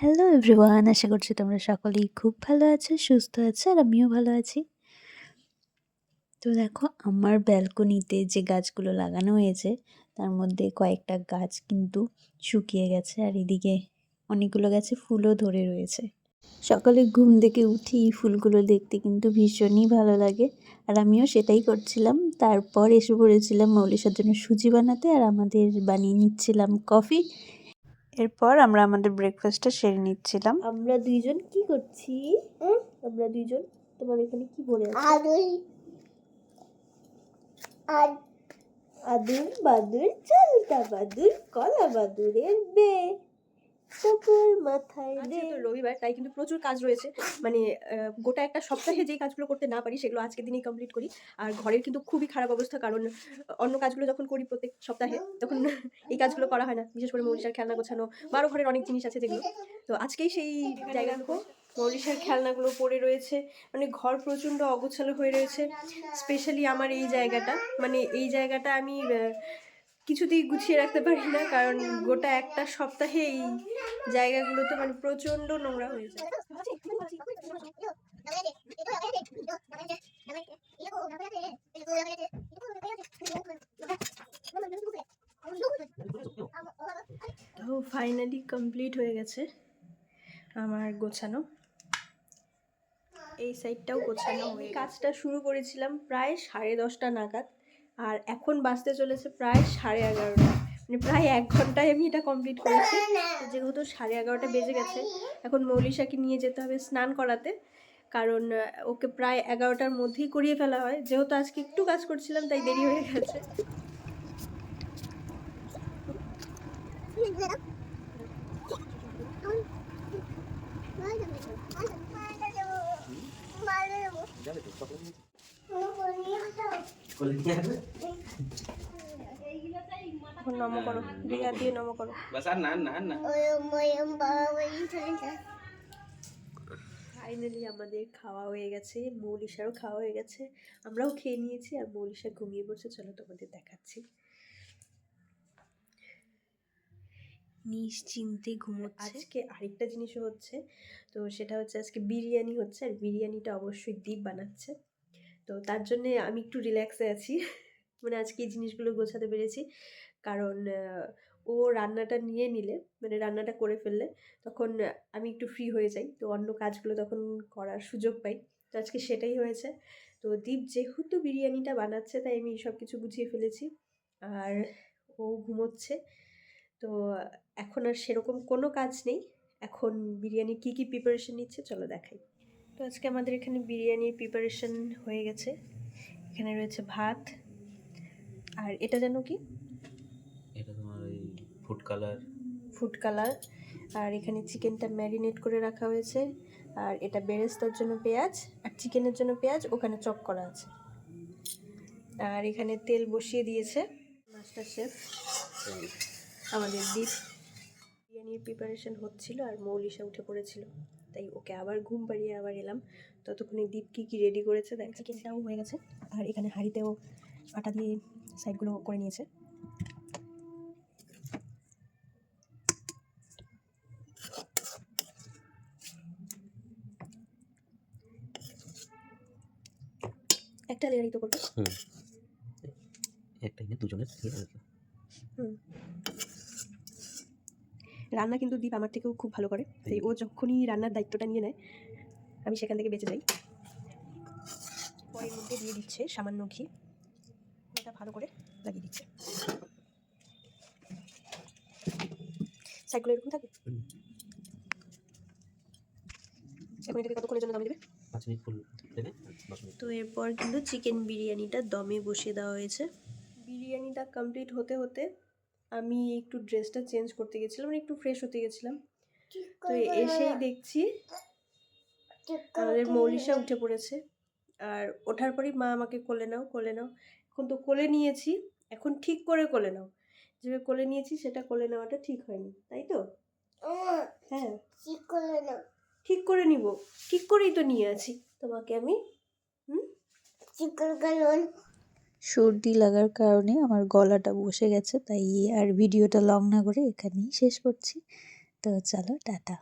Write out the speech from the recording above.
Hello everyone, আশা করছি তোমরা সকলেই খুব ভালো আছো, সুস্থ আছো আর আমিও ভালো আছি। তো দেখো আমার ব্যালকনিতে যে গাছগুলো লাগানো হয়েছে তার মধ্যে কয়েকটা গাছ কিন্তু শুকিয়ে গেছে আর এদিকে অনেকগুলো গাছে ফুলও ধরে রয়েছে। সকালে ঘুম থেকে উঠি ফুলগুলো দেখতে কিন্তু ভীষণই ভালো লাগে আর আমিও সেটাই করছিলাম। তারপর এসে পড়েছিলাম মৌলিসার জন্য সুজি বানাতে আর আমাদের বানিয়ে নিচ্ছিলাম কফি। এরপর আমরা আমাদের ব্রেকফাস্টটা সেরে নিচ্ছিলাম। আমরা দুইজন কি করছি? আমরা দুইজন তোমার এখানে কি বলে আছে? আদুর বাদুর চালতা বাদুর কলা বাদুরের বে সকল মাথায় দে। তো রবিবার, তাই কিন্তু প্রচুর কাজ রয়েছে। মানে গোটা একটা সপ্তাহে যেই কাজগুলো করতে না পারি সেগুলো আজকের দিনেই কমপ্লিট করি। আর ঘরের কিন্তু খুবই খারাপ অবস্থা, কারণ অন্য কাজগুলো যখন করি প্রত্যেক সপ্তাহে তখন এই কাজগুলো করা হয় না। বিশেষ করে মৌলিসার খেলনা গোছানো বা আরও ঘরের অনেক জিনিস আছে যেগুলো, তো আজকেই সেই জায়গাগুলো মৌলিসার খেলনাগুলো পড়ে রয়েছে। মানে ঘর প্রচণ্ড অগোছালো হয়ে রয়েছে। স্পেশালি আমার এই জায়গাটা, মানে এই জায়গাটা আমি কিছুতেই গুছিয়ে রাখতে পারি না, কারণ গোটা একটা সপ্তাহে এই জায়গাগুলোতে মানে প্রচণ্ড নোংরা হয়ে যায়। তো ফাইনালি কমপ্লিট হয়ে গেছে আমার গোছানো। এই সাইডটাও গোছানো হয়ে কাজটা শুরু করেছিলাম প্রায় 10:30 নাগাদ, আর এখন বাজতে চলেছে প্রায় 11:30। মানে প্রায় 1 ঘন্টায় আমি এটা কমপ্লিট করেছি। যেহেতু 11:30 বেজে গেছে, এখন মৌলিসাকে নিয়ে যেতে হবে স্নান করাতে, কারণ ওকে প্রায় 11টার মধ্যেই করিয়ে ফেলা হয়। যেহেতু আজকে একটু কাজ করছিলাম তাই দেরি হয়ে গেছে। নম করো, দিয়ে দিয়ে নম করো। ফাইনালি আমাদের খাওয়া হয়ে গেছে, মৌলিসারও খাওয়া হয়ে গেছে, আমরাও খেয়ে নিয়েছি আর মৌলিসা ঘুমিয়ে পড়ছে। চলো তোমাদের দেখাচ্ছি। নিশ্চিন্তে ঘুমোচ্ছে। আজকে আরেকটা জিনিসও হচ্ছে, তো সেটা হচ্ছে আজকে বিরিয়ানি হচ্ছে, আর বিরিয়ানিটা অবশ্যই দীপ বানাচ্ছে। তো তার জন্যে আমি একটু রিল্যাক্সে আছি। মানে আজকে এই জিনিসগুলো গোছাতে পেরেছি, কারণ ও রান্নাটা নিয়ে নিলে, মানে রান্নাটা করে ফেললে তখন আমি একটু ফ্রি হয়ে যাই, তো অন্য কাজগুলো তখন করার সুযোগ পাই। তো আজকে সেটাই হয়েছে। তো দীপ যেহেতু বিরিয়ানিটা বানাচ্ছে তাই আমি সব কিছু গুছিয়ে ফেলেছি, আর ও ঘুমোচ্ছে। তো এখন আর সেরকম কোনো কাজ নেই। এখন বিরিয়ানি কী কী প্রিপারেশন নিচ্ছে চলো দেখাই। তো আজকে আমাদের এখানে বিরিয়ানির প্রিপারেশন হয়ে গেছে। এখানে রয়েছে ভাত, আর এটা যেন কি, এটা তোমার ওই ফুড কালার, আর এখানে চিকেনটা ম্যারিনেট করে রাখা হয়েছে, আর এটা বেরেস্তার জন্য পেঁয়াজ, আর চিকেনের জন্য পেঁয়াজ ওখানে চপ করা আছে। আর এখানে তেল বসিয়ে দিয়েছে মাস্টার শেফ আমাদের দীপ। বিরিয়ানির প্রিপারেশন হচ্ছিল আর মৌলিসা উঠে পড়েছিল, তাই ওকে আবার ঘুম পাড়িয়ে আবার এলাম। ততক্ষণে দীপ কী কী রেডি করেছে দেখ। চিকেনটাও হয়ে গেছে, আর এখানে হাঁড়িতেও আটা দিয়ে সাইডগুলো করে নিয়েছে। একটা লেয়ারই তো করবে। একটা নিয়ে দুজনের রান্না কিন্তু দীপ আমার থেকেও খুব ভালো করে, তাই ও যখনই রান্নার দায়িত্বটা নিয়ে নেয় আমি সেখান থেকে বেঁচে যাই। পরের মধ্যে দিয়ে দিচ্ছে সামান্য ঘি, এটা ভালো করে লাগিয়ে দিচ্ছে। সাইডগুলো এরকম থাকে। এখন এটাকে কতক্ষণের জন্য দমে দেবে? 5 মিনিট ফুল দেবে। তো এরপর কিন্তু চিকেন বিরিয়ানিটা দমে বসিয়ে দেওয়া হয়েছে। বিরিয়ানিটা কমপ্লিট হতে হতে আমি একটু ড্রেসটা চেঞ্জ করতে গেছিলাম, মানে একটু ফ্রেশ হতে গেছিলাম। তো এসেই দেখছি আমাদের মৌলিসা উঠে পড়েছে, আর ওঠার পরই মা আমাকে কোলে নাও কোলে নাও। এখন তো কোলে নিয়েছি, এখন ঠিক করে কোলে নাও। যেভাবে কোলে নিয়েছি সেটা কোলে নেওয়াটা ঠিক হয়নি, তাই তো? হ্যাঁ, ঠিক করে নিব, ঠিক করেই তো নিয়ে আছি তোমাকে আমি। সর্দি লাগার কারণে আমার গলাটা বসে গেছে, তাই আর ভিডিওটা লং না করে এখানেই শেষ করছি। তো চলো টাটা।